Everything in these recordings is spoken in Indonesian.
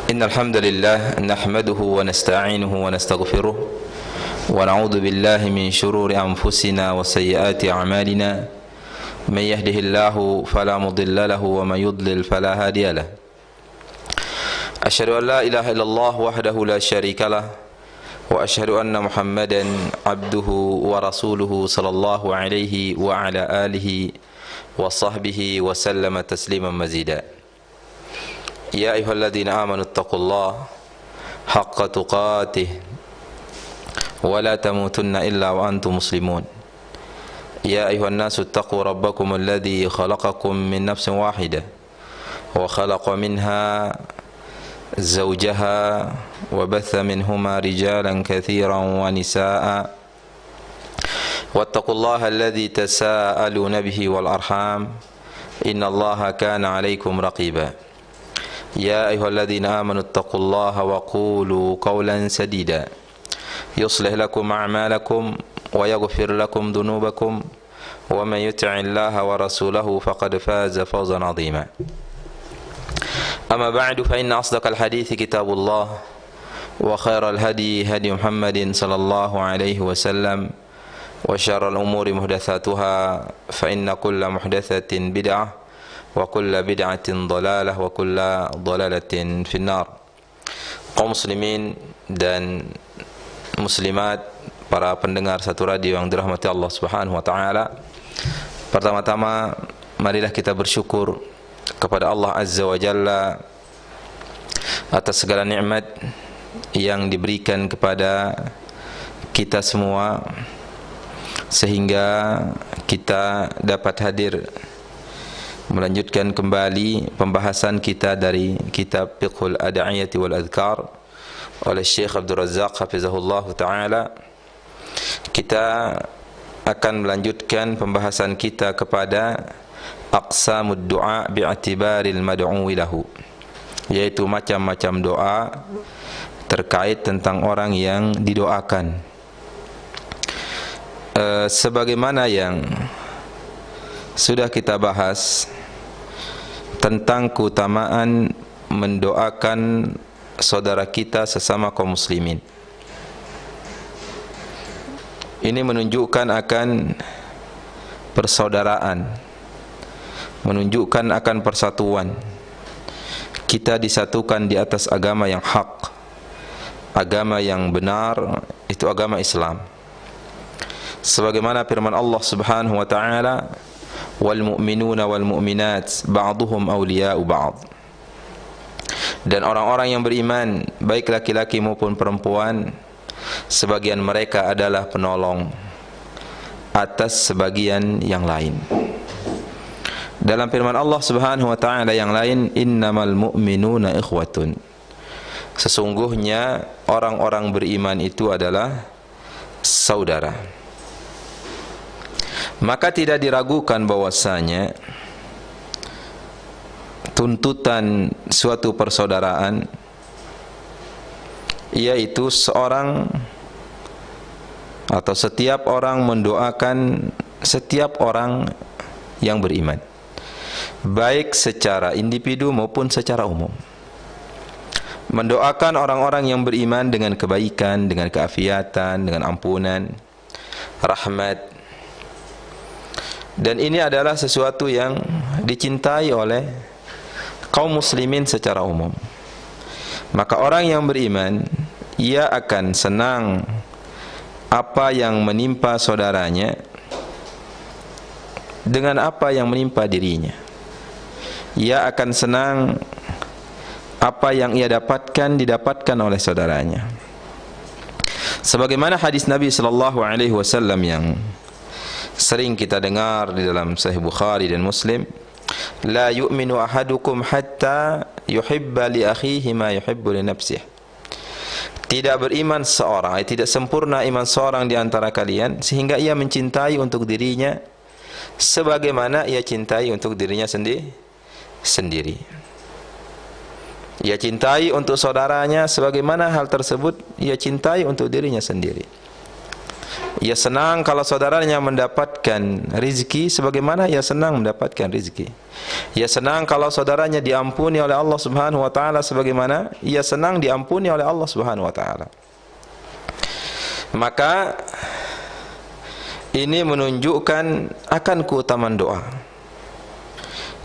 إن الحمد لله نحمده ونستعينه ونستغفره ونعوذ بالله من شرور أنفسنا وسيئات أعمالنا من يهده الله فلا مضل له ومن يضلل فلا هادي له أشهد أن لا إله إلا الله وحده لا شريك له وأشهد أن محمدا عبده ورسوله صلى الله عليه وعلى آله وصحبه وسلم تسليما مزيدا يا أيها الذين آمنوا اتقوا الله حق تقاته ولا تموتن إلا وأنتم مسلمون يا أيها الناس اتقوا ربكم الذي خلقكم من نفس واحدة وخلق منها زوجها وبث منهما رجالا كثيرا ونساء واتقوا الله الذي تساءلون به والأرحام إن الله كان عليكم رقيبا يا أيها الذين آمنوا اتقوا الله وقولوا قولا سديدا يصلح لكم أعمالكم ويغفر لكم ذنوبكم ومن يطع الله ورسوله فقد فاز فوزا عظيما أما بعد فإن أصدق الحديث كتاب الله وخير الهدي هدي محمد صلى الله عليه وسلم وشر الأمور محدثاتها فإن كل محدثة بدعة وكل بدعة ضلالة وكل ضلالة في النار. Kaum muslimin dan muslimat, para pendengar satu radio yang dirahmati Allah Subhanahu wa taala. Pertama-tama marilah kita bersyukur kepada Allah Azza wa Jalla atas segala nikmat yang diberikan kepada kita semua sehingga kita dapat hadir melanjutkan kembali pembahasan kita dari kitab Fiqhul Ad'iyati wal Adhkar oleh Syekh Abdul Razzaq hafizahullah ta'ala. Kita akan melanjutkan pembahasan kita kepada aqsamud du'a bi'atibaril mad'uwi lahu, yaitu macam-macam doa terkait tentang orang yang didoakan. Sebagaimana yang sudah kita bahas tentang keutamaan mendoakan saudara kita sesama kaum muslimin. Ini menunjukkan akan persaudaraan, menunjukkan akan persatuan. Kita disatukan di atas agama yang hak, agama yang benar, itu agama Islam. Sebagaimana firman Allah Subhanahu wa taala, wal mu'minuna wal mu'minat ba'duhum awliya'u ba'd. Dan orang-orang yang beriman, baik laki-laki maupun perempuan, sebagian mereka adalah penolong atas sebagian yang lain. Dalam firman Allah Subhanahu wa taala yang lain, innamal mu'minuna ikhwatun. Sesungguhnya orang-orang beriman itu adalah saudara. Maka tidak diragukan bahwasanya tuntutan suatu persaudaraan yaitu seorang atau setiap orang mendoakan setiap orang yang beriman, baik secara individu maupun secara umum. Mendoakan orang-orang yang beriman dengan kebaikan, dengan keafiatan, dengan ampunan, rahmat. Dan ini adalah sesuatu yang dicintai oleh kaum muslimin secara umum. Maka orang yang beriman, ia akan senang apa yang menimpa saudaranya dengan apa yang menimpa dirinya. Ia akan senang apa yang ia dapatkan didapatkan oleh saudaranya. Sebagaimana hadis Nabi sallallahu alaihi wasallam yang sering kita dengar di dalam Sahih Bukhari dan Muslim, la yu'minu ahadukum hatta yuhibba li akhihi ma yuhibbu li nafsihi. Tidak beriman seorang, tidak sempurna iman seorang di antara kalian sehingga ia mencintai untuk dirinya sebagaimana ia cintai untuk dirinya sendiri. Ia cintai untuk saudaranya sebagaimana hal tersebut ia cintai untuk dirinya sendiri. Ia senang kalau saudaranya mendapatkan rizki sebagaimana ia senang mendapatkan rizki. Ia senang kalau saudaranya diampuni oleh Allah Subhanahu wa taala sebagaimana ia senang diampuni oleh Allah Subhanahu wa taala. Maka ini menunjukkan akan keutamaan doa.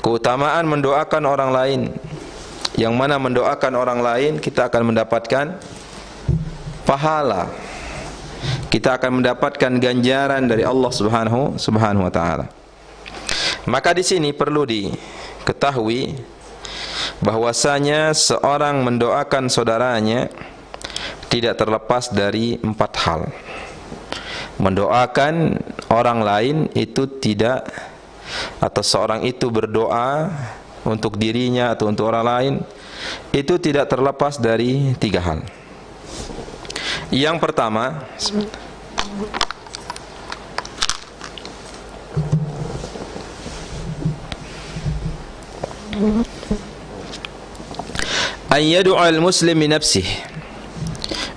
Keutamaan mendoakan orang lain. Yang mana mendoakan orang lain kita akan mendapatkan pahala. Kita akan mendapatkan ganjaran dari Allah Subhanahu wa taala. Maka di sini perlu diketahui bahwasanya seorang mendoakan saudaranya tidak terlepas dari 4 hal. Mendoakan orang lain itu tidak, atau seorang itu berdoa untuk dirinya atau untuk orang lain, itu tidak terlepas dari 3 hal. Yang pertama, an yad'a al-muslim li nafsihi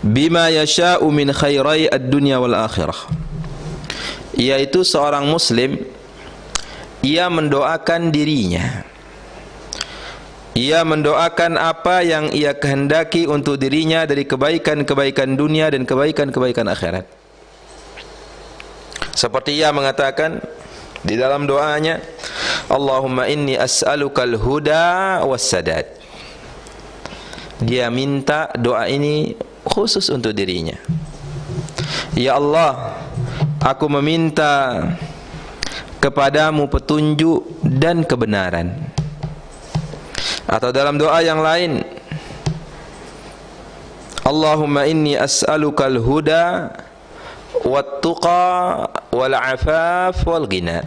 bima yasha'u min khairai ad-dunya wal akhirah, yaitu seorang muslim ia mendoakan dirinya, ia mendoakan apa yang ia kehendaki untuk dirinya dari kebaikan-kebaikan dunia dan kebaikan-kebaikan akhirat. Seperti ia mengatakan di dalam doanya, Allahumma inni as'alukal huda wassadad. Dia minta doa ini khusus untuk dirinya. Ya Allah, aku meminta kepadamu petunjuk dan kebenaran. Atau dalam doa yang lain, Allahumma inni as'alukal huda wat-tuqa wal-'afaf wal-ghina.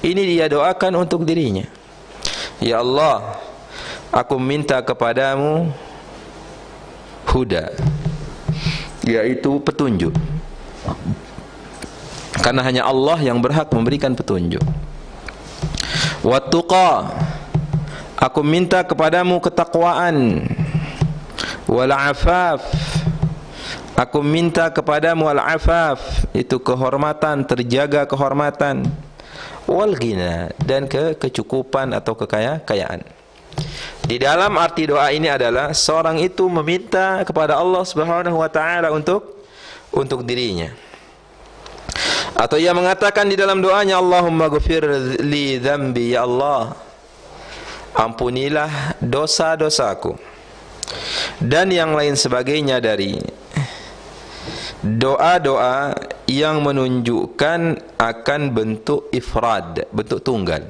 Ini dia doakan untuk dirinya. Ya Allah, aku minta kepadamu huda, yaitu petunjuk. Karena hanya Allah yang berhak memberikan petunjuk. Wat-tuqa, aku minta kepadamu ketakwaan. Wal-'afaf, aku minta kepadamu al-'afaf, itu kehormatan, terjaga kehormatan. Wal-ghina, dan kecukupan atau kekayaan. Di dalam arti doa ini adalah seorang itu meminta kepada Allah Subhanahu wa taala untuk dirinya. Atau ia mengatakan di dalam doanya, Allahumma ghfir li dzambi, ya Allah, ampunilah dosa-dosaku. Dan yang lain sebagainya dari doa-doa yang menunjukkan akan bentuk ifrad, bentuk tunggal.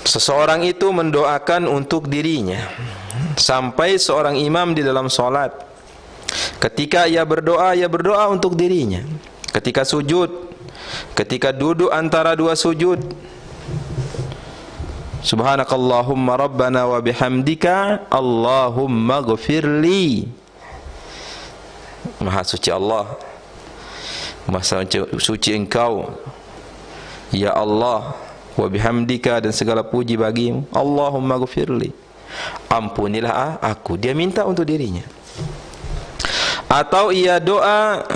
Seseorang itu mendoakan untuk dirinya. Sampai seorang imam di dalam solat, ketika ia berdoa untuk dirinya. Ketika sujud, ketika duduk antara 2 sujud, Subhanakallahumma rabbana wa bihamdika Allahumma ghafirli. Maha suci Allah, maha suci Engkau, ya Allah, wa bihamdika, dan segala puji bagimu, Allahumma ghafirli, ampunilah aku. Dia minta untuk dirinya. Atau ia doa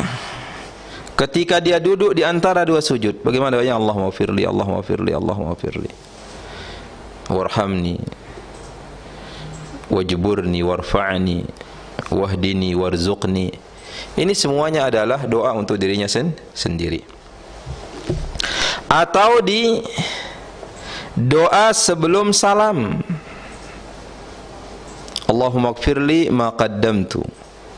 ketika dia duduk di antara 2 sujud. Bagaimana doanya? Allahumma ghafirli, Allahumma ghafirli, Allahumma ghafirli, warhamni wajburni warfa'ni wahdini warzuqni. Ini semuanya adalah doa untuk dirinya sendiri. Atau di doa sebelum salam, Allahumma ighfirli ma qaddamtu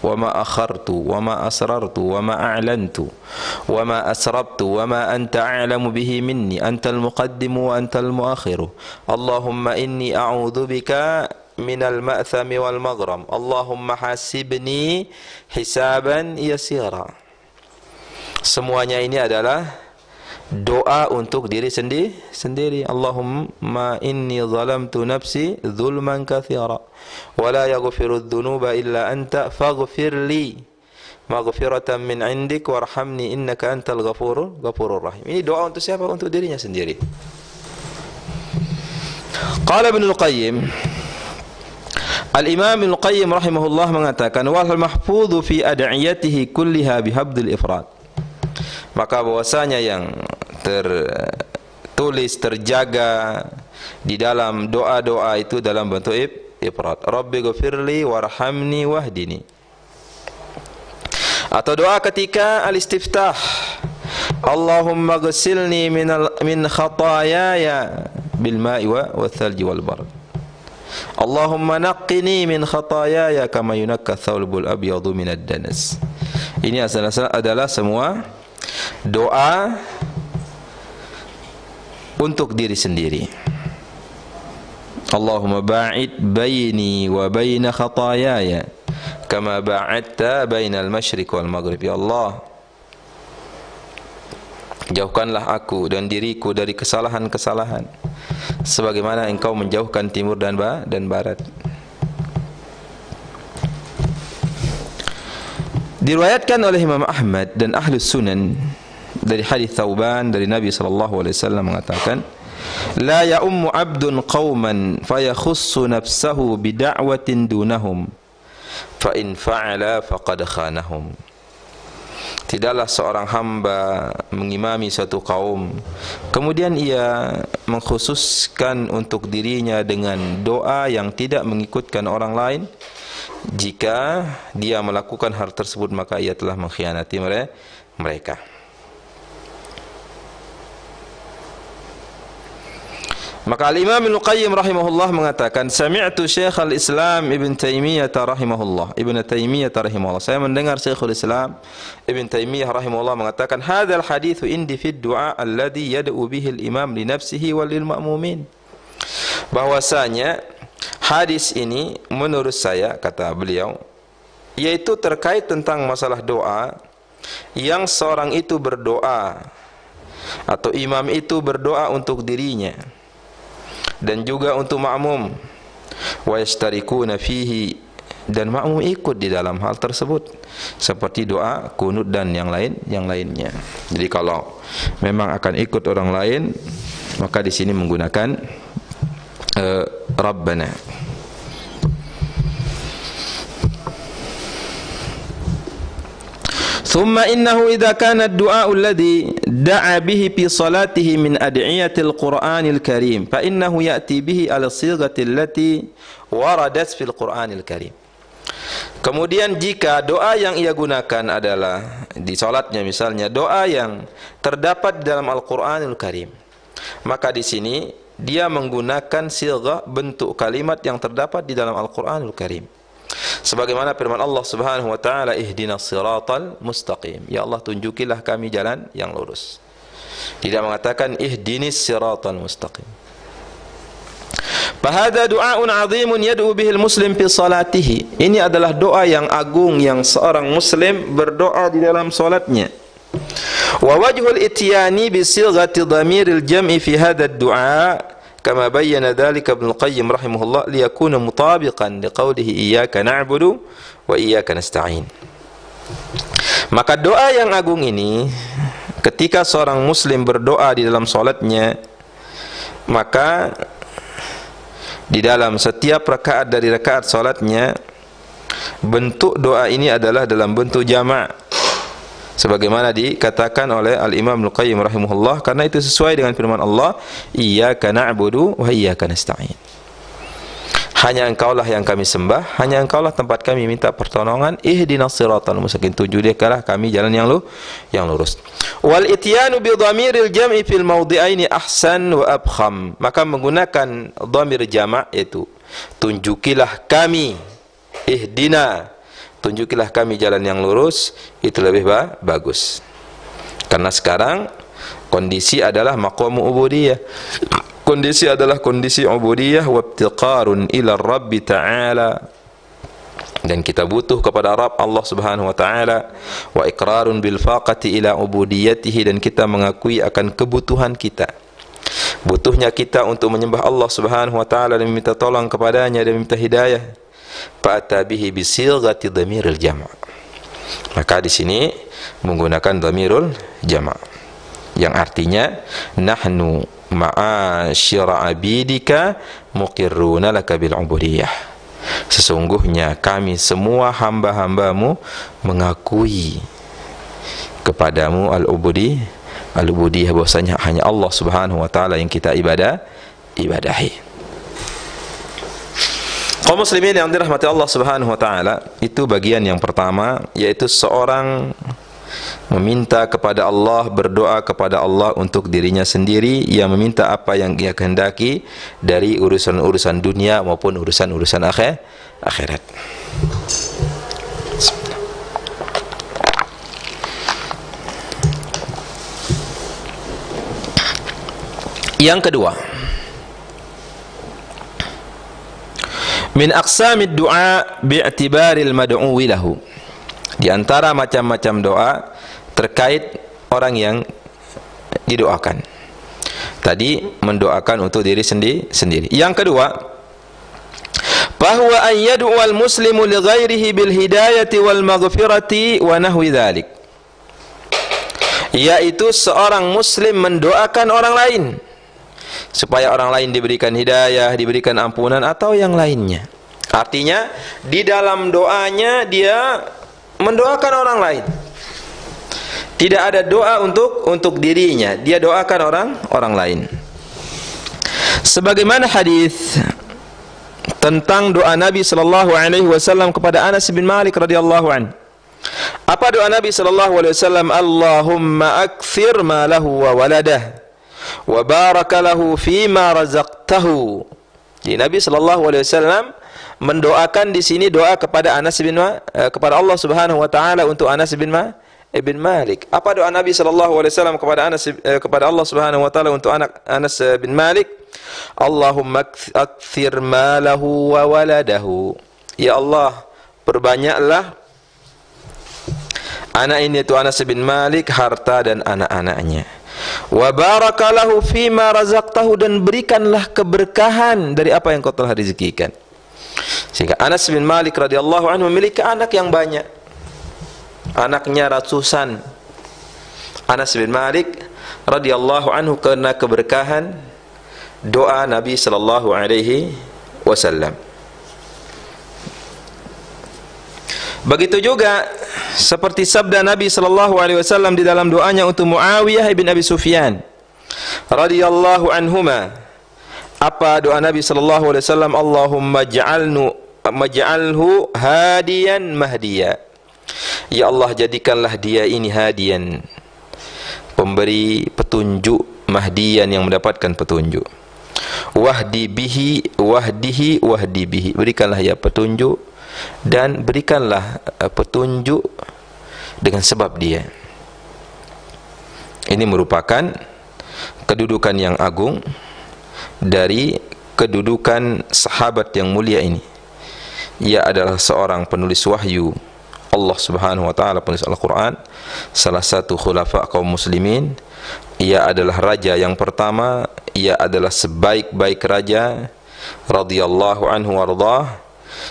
wa ma akhartu wa ma asrartu wa ma a'lantu wa ma asrabtu wa ma anta a'lamu bihi minni antal muqaddimu wa antal muakhiru. Allahumma inni a'udzu bika minal ma'thami wal maghram. Allahumma hasibni hisaban yasira. Semuanya ini adalah doa untuk diri sendiri. Allahumma inni zalamtu nafsi zulman katsira wa la yaghfiru dzunuba illa anta faghfirli maghfiratan min 'indik warhamni innaka antal ghafurur rahim. Ini doa untuk siapa? Untuk dirinya sendiri. Qala Ibnu Qayyim, Al-Imam Ibnu Qayyim rahimahullah mengatakan wal mahfudhu fi ad'iyatihi kulliha bihabdil ifrad. Maka bahwasanya yang tertulis terjaga di dalam doa-doa itu dalam bentuk ifrad. Rabbi ghfirli warhamni wahdini. Atau doa ketika al-istiftah, Allahumma ghsilni min khataayaya bil ma'i wa thalji wal bard. Allahumma naqqini min khataayaya kama yunakka thawbul abyadu minad danas. Ini adalah semua doa untuk diri sendiri. Allahumma ba'id baini wa baina khataayaya kama ba'adta bainal masyriq wal maghrib. Ya Allah, jauhkanlah aku dan diriku dari kesalahan-kesalahan sebagaimana engkau menjauhkan timur dan barat. Diriwayatkan oleh Imam Ahmad dan Ahlus Sunan dari hadis Thauban dari Nabi sallallahu alaihi wasallam mengatakan, la ya'ummu 'abdun qauman fayakhussu nafsahu bida'watin dunahum fa in fa'ala faqad khanahum. Tidaklah seorang hamba mengimami suatu kaum kemudian ia mengkhususkan untuk dirinya dengan doa yang tidak mengikutkan orang lain. Jika dia melakukan hal tersebut maka ia telah mengkhianati mereka. Maka Al-Imam Ibnu Qayyim rahimahullah mengatakan, sami'tu Syekhul Islam Ibn Taimiyah rahimahullah. Saya mendengar Syekhul Islam Ibn Taimiyah rahimahullah mengatakan, hadzal haditsu indi fi du'a alladhi yad'u bihi al-imam li nafsihi wal lil ma'mumin. Bahwasanya hadis ini menurut saya, kata beliau, yaitu terkait tentang masalah doa yang seorang itu berdoa atau imam itu berdoa untuk dirinya dan juga untuk makmum, wa yashtarikuna fihi, dan makmum ikut di dalam hal tersebut seperti doa kunut dan yang lainnya. Jadi kalau memang akan ikut orang lain maka di sini menggunakan Rabbana. ثم إنه إذا كان الدعاء الذي دعا به في صلاته من أدعية القرآن الكريم فإنه يأتي به على الصيغة التي وردت في القرآن الكريم. Kemudian jika doa yang ia gunakan adalah di salatnya misalnya doa yang terdapat di dalam Al-Qur'anul Karim, maka di sini dia menggunakan sighah bentuk kalimat yang terdapat di dalam Al-Qur'anul Karim. Sebagaimana firman Allah Subhanahu wa taala, ihdinas siratal mustaqim. Ya Allah, tunjukilah kami jalan yang lurus. Tidak mengatakan ihdinis siratal mustaqim. Fahadha du'aun 'azimun yad'u bihi al-muslim fi salatihi. Ini adalah doa yang agung yang seorang muslim berdoa di dalam salatnya. Wa wajhul ityani bi sighati dhamiril jam'i fi hadha ad-du'a kama bayyana dzalika Ibnu Qayyim rahimahullah liyakuna mutabiqan liqaulihi iyyaka na'budu wa iyyaka nasta'in. Maka doa yang agung ini ketika seorang muslim berdoa di dalam salatnya, maka di dalam setiap rakaat dari rakaat salatnya bentuk doa ini adalah dalam bentuk jamak sebagaimana dikatakan oleh Al-Imam Ibnu Qayyim rahimahullah, karena itu sesuai dengan firman Allah, iyyaka na'budu wa iyyaka nasta'in. Hanya engkaulah yang kami sembah, hanya engkaulah tempat kami minta pertolongan. Ihdinas siratal mustaqim, tunjukilah kami jalan yang lurus. Wal ityanu bi dhamiril jam'i fil mawdi'aini ahsan wa abkham. Maka menggunakan dhamir jama' yaitu tunjukilah kami, ihdina, tunjukilah kami jalan yang lurus, itu lebih bagus. Karena sekarang kondisi adalah maqamu ubudiyah. Kondisi adalah kondisi ubudiyah wa ibtiqarun ila Rabbi ta'ala, dan kita butuh kepada Rabb Allah Subhanahu wa taala, wa iqrarun bil faqati ila ubudiyatihi, dan kita mengakui akan kebutuhan kita, butuhnya kita untuk menyembah Allah Subhanahu wa taala dan meminta tolong kepadanya dan meminta hidayah. Fa'ata bihi bi sighati dhamiril jama'. Maka di sini menggunakan dhamirul jama' yang artinya nahnu ma'asyira abidika muqirruna laka bil ubudiyah. Sesungguhnya kami semua hamba-hambamu mengakui kepadamu al-ubudiyah, bahwasanya hanya Allah Subhanahu wa taala yang kita ibadahi. Kaum muslimin yang dirahmati Allah Subhanahu wa taala, itu bagian yang pertama, yaitu seorang meminta kepada Allah, berdoa kepada Allah untuk dirinya sendiri, ia meminta apa yang ia kehendaki dari urusan-urusan dunia maupun urusan-urusan akhirat. Yang kedua, min aqsamid du'a bi'tibaril mad'uwi lahu. Di antara macam-macam doa terkait orang yang didoakan. Tadi mendoakan untuk diri sendiri. Yang kedua, bahwa an yad'ual muslimu li ghairihi bil hidayati wal maghfirati wa nahwi dzalik. Yaitu seorang muslim mendoakan orang lain supaya orang lain diberikan hidayah, diberikan ampunan atau yang lainnya. Artinya di dalam doanya dia mendoakan orang lain. Tidak ada doa untuk dirinya, dia doakan orang lain. Sebagaimana hadis tentang doa Nabi sallallahu alaihi wasallam kepada Anas bin Malik radhiyallahu anhu. Apa doa Nabi sallallahu alaihi wasallam? Allahumma akthir malahu wa waladah wa baraka lahu fima razaqtahu. Jadi Nabi sallallahu alaihi wasallam mendoakan di sini doa kepada kepada Allah Subhanahu wa taala untuk Anas bin Malik. Apa doa Nabi sallallahu alaihi wasallam kepada Allah Subhanahu wa taala untuk Anas bin Malik? Allahumma akthir malahu wa waladahu. Ya Allah, perbanyaklah anak ini, itu Anas bin Malik, harta dan anak-anaknya. Wa barakalahu fima razaqtahu, dan berikanlah keberkahan dari apa yang kau telah rezekikan. Sehingga Anas bin Malik radhiyallahu anhu memiliki anak yang banyak. Anaknya ratusan. Anas bin Malik radhiyallahu anhu karena keberkahan doa Nabi sallallahu alaihi wasallam. Begitu juga seperti sabda Nabi sallallahu alaihi wasallam di dalam doanya untuk Muawiyah bin Abi Sufyan radhiyallahu anhuma. Apa doa Nabi sallallahu alaihi wasallam? Allahumma ja'alhu hadiyan mahdiya. Ya Allah, jadikanlah dia ini hadiyan, pemberi petunjuk, mahdiyan yang mendapatkan petunjuk. Wahdi bihi, berikanlah ya petunjuk, dan berikanlah petunjuk dengan sebab dia. Ini merupakan kedudukan yang agung dari kedudukan sahabat yang mulia ini. Ia adalah seorang penulis wahyu Allah Subhanahu wa taala, penulis Al-Qur'an, salah satu khulafa kaum muslimin. Ia adalah raja yang pertama, ia adalah sebaik-baik raja radhiyallahu anhu warḍah.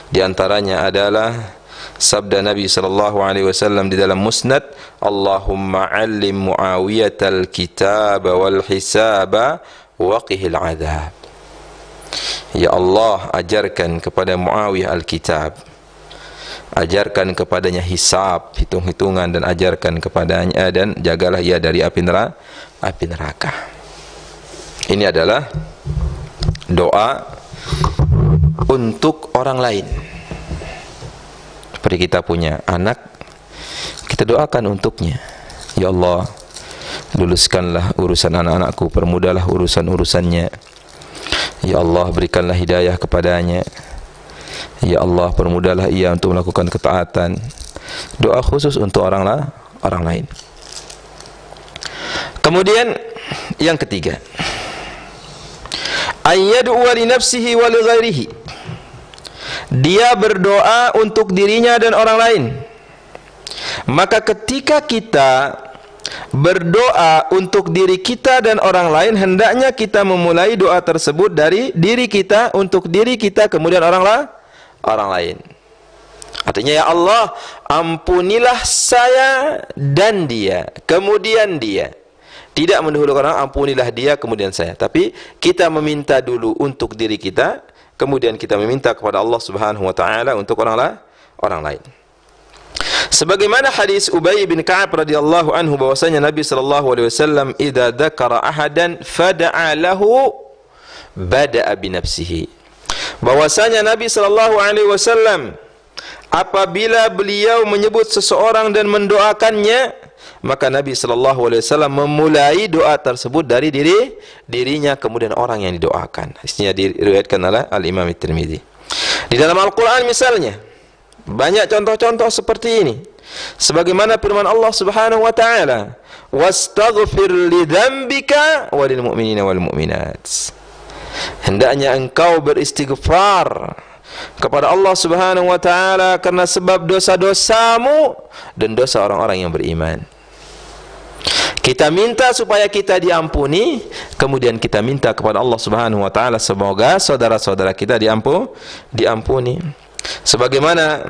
Di antaranya adalah sabda Nabi sallallahu alaihi wasallam di dalam Musnad, Allahumma 'allim Muawiyatal kitaba wal hisaba wa qihil 'adzab. Ya Allah, ajarkan kepada Muawiyah al-kitab, ajarkan kepadanya hisab, hitung-hitungan, dan ajarkan kepadanya, dan jagalah ia dari api neraka. Ini adalah doa untuk orang lain. Seperti kita punya anak, kita doakan untuknya. Ya Allah, luluskanlah urusan anak-anakku, permudahlah urusan-urusannya. Ya Allah, berikanlah hidayah kepadanya. Ya Allah, permudahlah ia untuk melakukan ketaatan. Doa khusus untuk orang lain. Kemudian yang ketiga, ayyad'u li nafsihi wa li ghairihi. Dia berdoa untuk dirinya dan orang lain. Maka ketika kita berdoa untuk diri kita dan orang lain, hendaknya kita memulai doa tersebut dari diri kita, untuk diri kita, kemudian orang lain. Artinya, ya Allah, ampunilah saya dan dia, kemudian dia. Tidak mendahulukan orang, ampunilah dia kemudian saya. Tapi kita meminta dulu untuk diri kita kemudian kita meminta kepada Allah Subhanahu wa taala untuk orang lain. Sebagaimana hadis Ubay bin Ka'ab radhiyallahu anhu bahwasanya Nabi sallallahu alaihi wasallam idza dzakara ahadan fada'a lahu bada'a bi nafsihi. Bahwasanya Nabi sallallahu alaihi wasallam apabila beliau menyebut seseorang dan mendoakannya, maka Nabi sallallahu alaihi wasallam memulai doa tersebut dari dirinya kemudian orang yang didoakan. Hadisnya diriwayatkan oleh Al-Imam At-Tirmidzi. Di dalam Al-Qur'an misalnya banyak contoh-contoh seperti ini. Sebagaimana firman Allah Subhanahu wa taala, "Wastaghfir li dzambika walil mu'minina wal mu'minat." Hendaknya engkau beristighfar kepada Allah Subhanahu wa taala karena sebab dosa-dosamu dan dosa orang-orang yang beriman. Kita minta supaya kita diampuni, kemudian kita minta kepada Allah Subhanahu wa taala semoga saudara-saudara kita diampuni. Sebagaimana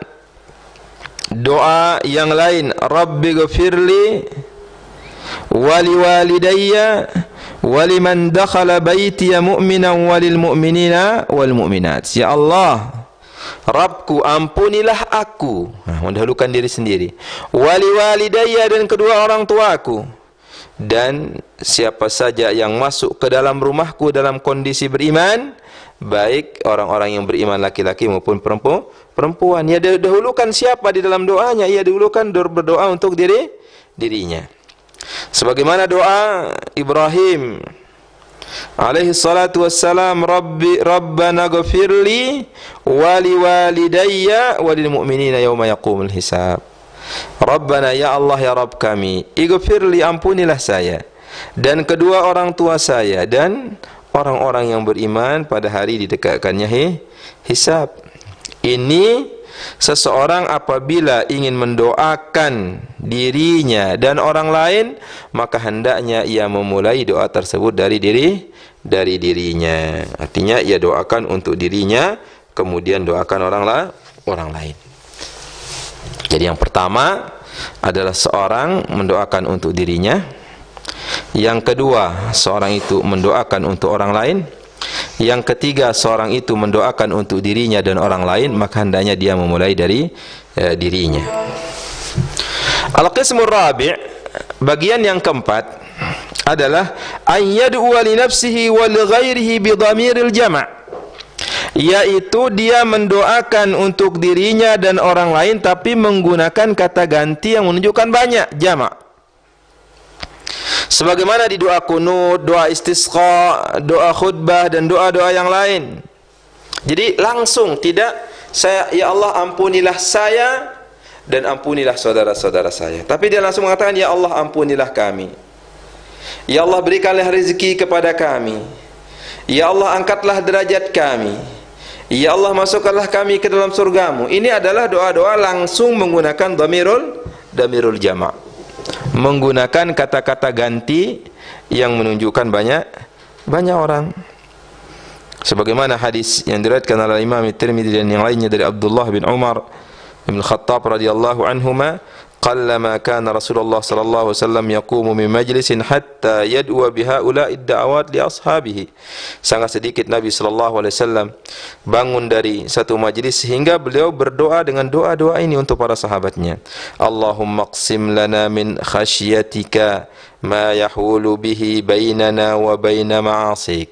doa yang lain, Rabbighfirli wali walidayya waliman dakhala baitiya mu'minan walil mu'minina wal mu'minat. Ya Allah, Rabbku ampunilah aku, mendahulukan diri sendiri, wali walidayya dan kedua orang tuaku, dan siapa saja yang masuk ke dalam rumahku dalam kondisi beriman, baik orang-orang yang beriman laki-laki maupun perempuan. Ia dahulukan siapa di dalam doanya? Ia dahulukan berdoa untuk dirinya. Sebagaimana doa Ibrahim alaihi salatu wassalam, Rabbana ghafirli wali walidayya walil mu'minina yawma yaqumul hisab. Rabbana, ya Allah ya Rabb kami, ighfirli, ampunilah saya dan kedua orang tua saya dan orang-orang yang beriman pada hari didekatkannya hisab. Ini seseorang apabila ingin mendoakan dirinya dan orang lain, maka hendaknya ia memulai doa tersebut dari dirinya. Artinya ia doakan untuk dirinya, kemudian doakan orang lain. Jadi yang pertama adalah seorang mendoakan untuk dirinya. Yang kedua, seorang itu mendoakan untuk orang lain. Yang ketiga, seorang itu mendoakan untuk dirinya dan orang lain, maka hendaknya dia memulai dari dirinya. Al-qismur rabi', bagian yang keempat adalah ayyad'u li nafsihi wa li ghairihi bi dhamiril jama', yaitu dia mendoakan untuk dirinya dan orang lain tapi menggunakan kata ganti yang menunjukkan banyak, jama'. Sebagaimana di doa kunut, doa istisqa, doa khutbah dan doa-doa yang lain. Jadi langsung, tidak ya Allah ampunilah saya dan ampunilah saudara-saudara saya, tapi dia langsung mengatakan ya Allah ampunilah kami, ya Allah berikanlah rezeki kepada kami, ya Allah angkatlah derajat kami, ya Allah masukkanlah kami ke dalam surgamu. Ini adalah doa-doa langsung menggunakan dhamirul jama', menggunakan kata-kata ganti yang menunjukkan banyak orang. Sebagaimana hadis yang diriwayatkan oleh Imam At-Tirmidzi dan yang lainnya dari Abdullah bin Umar bin Khattab radhiyallahu anhuma, qallama kana Rasulullah sallallahu alaihi wasallam yaqumu min majlisin hatta yad'u bihaula'i ad-da'awat li ashabihi. Sangat sedikit Nabi sallallahu alaihi wasallam bangun dari satu majlis sehingga beliau berdoa dengan doa-doa ini untuk para sahabatnya. Allahumma qsim lana min khasyatika ma yahulu bihi bainana wa baina ma'asik.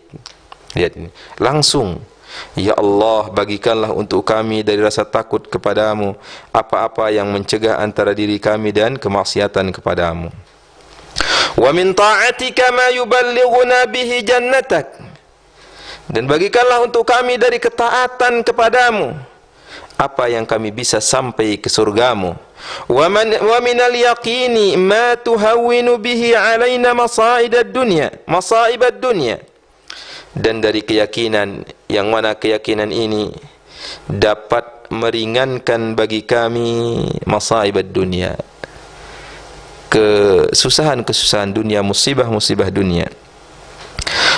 Lihat ini, langsung, ya Allah bagikanlah untuk kami dari rasa takut kepadamu apa-apa yang mencegah antara diri kami dan kemaksiatan kepadamu. Wa min ta'atika ma yuballighuna bihi jannatak, dan bagikanlah untuk kami dari ketaatan kepadamu apa yang kami bisa sampai ke surgamu. Wa minal yaqini ma tuhawwinu bihi alaina masa'ibad dunya, dan dari keyakinan yang mana keyakinan ini dapat meringankan bagi kami masaibad dunia, kesusahan-kesusahan dunia, musibah-musibah dunia.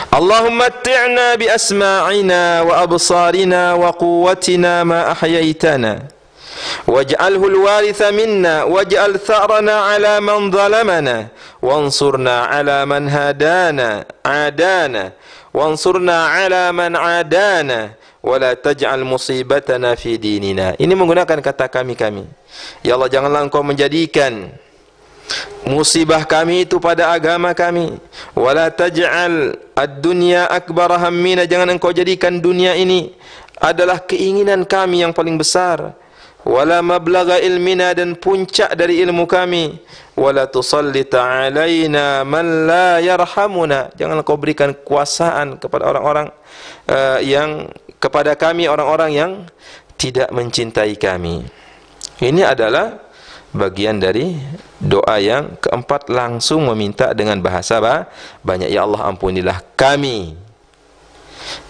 Allahumma matti'na bi asma'ina wa absarina wa quwwatina ma ahyaitana waj'alhu al-waritha minna waj'al tha'rana 'ala man zalamana wansurna 'ala man adana wansurna 'ala man 'adana wa la taj'al musibatana fi dinina. Ini menggunakan kata kami. Ya Allah, janganlah Engkau menjadikan musibah kami itu pada agama kami. Wala taj'al ad-dunya akbar hammina, jangan Engkau jadikan dunia ini adalah keinginan kami yang paling besar. Wala mablagha ilmina, dan puncak dari ilmu kami. Wala tusallita alaina man la yarhamuna, jangan Engkau berikan kekuasaan kepada orang-orang kepada kami, orang-orang yang tidak mencintai kami. Ini adalah bagian dari doa yang keempat, langsung meminta dengan bahasa banyak. Ya Allah, ampunilah kami.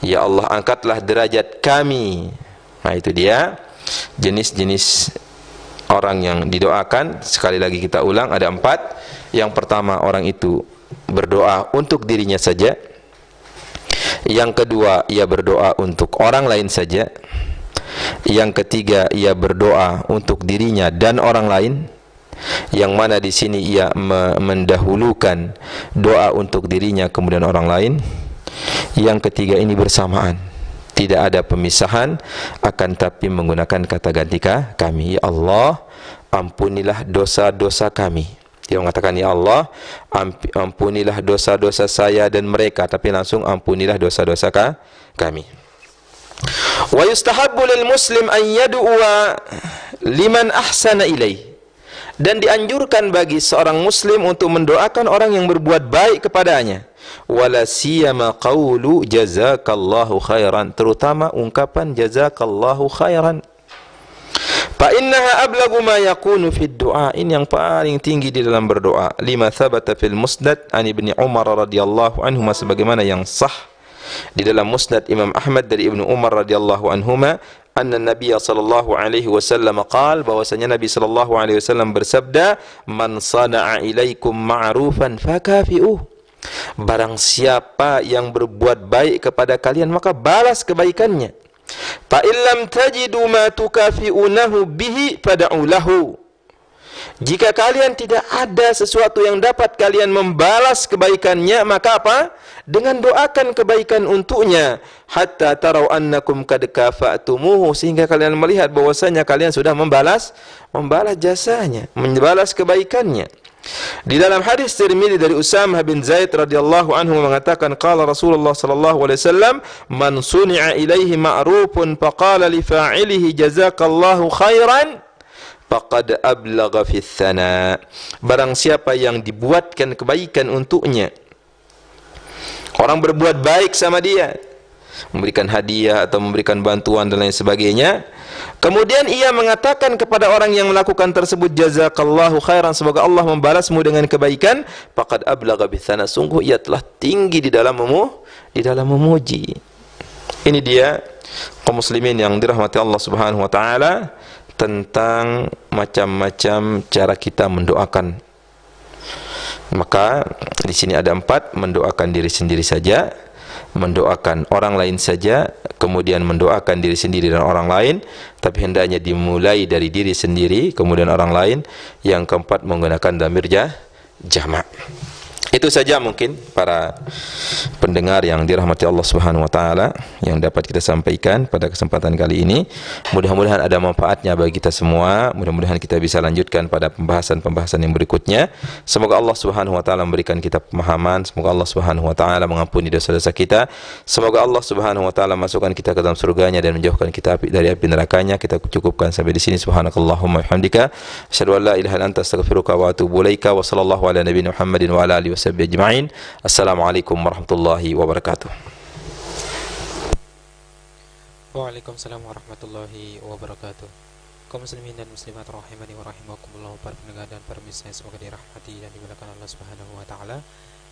Ya Allah, angkatlah derajat kami. Nah, itu dia jenis-jenis orang yang didoakan. Sekali lagi kita ulang, ada 4. Yang pertama, orang itu berdoa untuk dirinya saja. Yang kedua, ia berdoa untuk orang lain saja. Yang ketiga, ia berdoa untuk dirinya dan orang lain. Yang mana di sini ia mendahulukan doa untuk dirinya kemudian orang lain. Yang ketiga ini bersamaan, tidak ada pemisahan, akan tapi menggunakan kata ganti kami. Ya Allah, ampunilah dosa-dosa kami. Dia mengatakan, ya Allah, ampunilah dosa-dosa saya dan mereka, tapi langsung ampunilah dosa-dosa kami. Wa yustahabbu lil muslim an yad'uwa liman ahsana ilaih. Dan dianjurkan bagi seorang muslim untuk mendoakan orang yang berbuat baik kepadanya. Wala siyama qawlu jazakallahu khairan, terutama ungkapan jazakallahu khairan. Fa innaha ablagu ma yakunu fid du'a, ini yang paling tinggi di dalam berdoa. Lima thabata fil musnad an Ibnu Umar radhiyallahu anhu, sebagaimana yang sah di dalam musnad Imam Ahmad dari Ibnu Umar radhiyallahu anhuma, anna Nabiy sallallahu alaihi wasallam qaal, bahwasanya Nabi sallallahu alaihi wasallam bersabda, man sana'a ilaikum ma'rufan fakafi'uh, barang siapa yang berbuat baik kepada kalian maka balas kebaikannya. Fa illam tajidu ma tukafi'unahu bihi fad'u lahu, jika kalian tidak ada sesuatu yang dapat kalian membalas kebaikannya, maka apa? Dengan doakan kebaikan untuknya. Hatta tarau annakum qad kafa'tumuhu, sehingga kalian melihat bahwasanya kalian sudah membalas jasanya, membalas kebaikannya. Di dalam hadis Tirmidzi dari Usamah bin Zaid radhiyallahu anhu mengatakan, qala Rasulullah sallallahu alaihi wasallam, man suni'a ilaihi ma'rufun faqala li fa'ilihi jazakallahu khairan faqad ablagha fi tsana, barang siapa yang dibuatkan kebaikan untuknya, orang berbuat baik sama dia, memberikan hadiah atau memberikan bantuan dan lain sebagainya, kemudian ia mengatakan kepada orang yang melakukan tersebut, jazakallahu khairan, semoga Allah membalasmu dengan kebaikan, faqad ablagha bi tsana, sungguh ia telah tinggi di dalam memuji. Ini dia kaum muslimin yang dirahmati Allah Subhanahu wa taala, tentang macam-macam cara kita mendoakan. Maka di sini ada 4, mendoakan diri sendiri saja, mendoakan orang lain saja, kemudian mendoakan diri sendiri dan orang lain, tapi hendaknya dimulai dari diri sendiri kemudian orang lain. Yang keempat, menggunakan dhamir jamak. Itu saja mungkin para pendengar yang dirahmati Allah Subhanahu wa taala yang dapat kita sampaikan pada kesempatan kali ini. Mudah-mudahan ada manfaatnya bagi kita semua. Mudah-mudahan kita bisa lanjutkan pada pembahasan-pembahasan yang berikutnya. Semoga Allah Subhanahu wa taala memberikan kita pemahaman. Semoga Allah Subhanahu wa taala mengampuni dosa-dosa kita. Semoga Allah Subhanahu wa taala masukkan kita ke dalam surganya dan menjauhkan kita dari api nerakanya. Kita cukupkan sampai di sini. Subhanakallahumma wa bihamdika, asyhadu an la ilaha illa anta, astaghfiruka wa atubu ilaika. Wa sallallahu ala nabiyina Muhammadin wa ala alihi wasallam ajma'in. Assalamualaikum warahmatullahi wabarakatuh. Waalaikumsalam warahmatullahi wabarakatuh. Kaum muslimin dan muslimat rahimani wa rahimakumullah, para pendengar dan para pemirsa, semoga dirahmati dan dimuliakan Allah Subhanahu wa taala.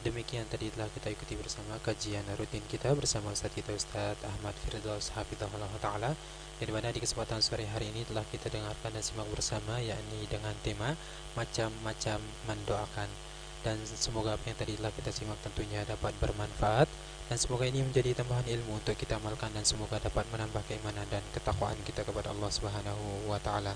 Demikian tadi telah kita ikuti bersama kajian rutin kita bersama Ustaz kita Ustaz Ahmad Firdaus hafizahullah taala, yang dimana di kesempatan sore hari ini telah kita dengarkan dan simak bersama, yakni dengan tema macam-macam mendoakan. Dan semoga apa yang tadi telah kita simak tentunya dapat bermanfaat, dan semoga ini menjadi tambahan ilmu untuk kita amalkan, dan semoga dapat menambah keimanan dan ketakwaan kita kepada Allah Subhanahu wa taala.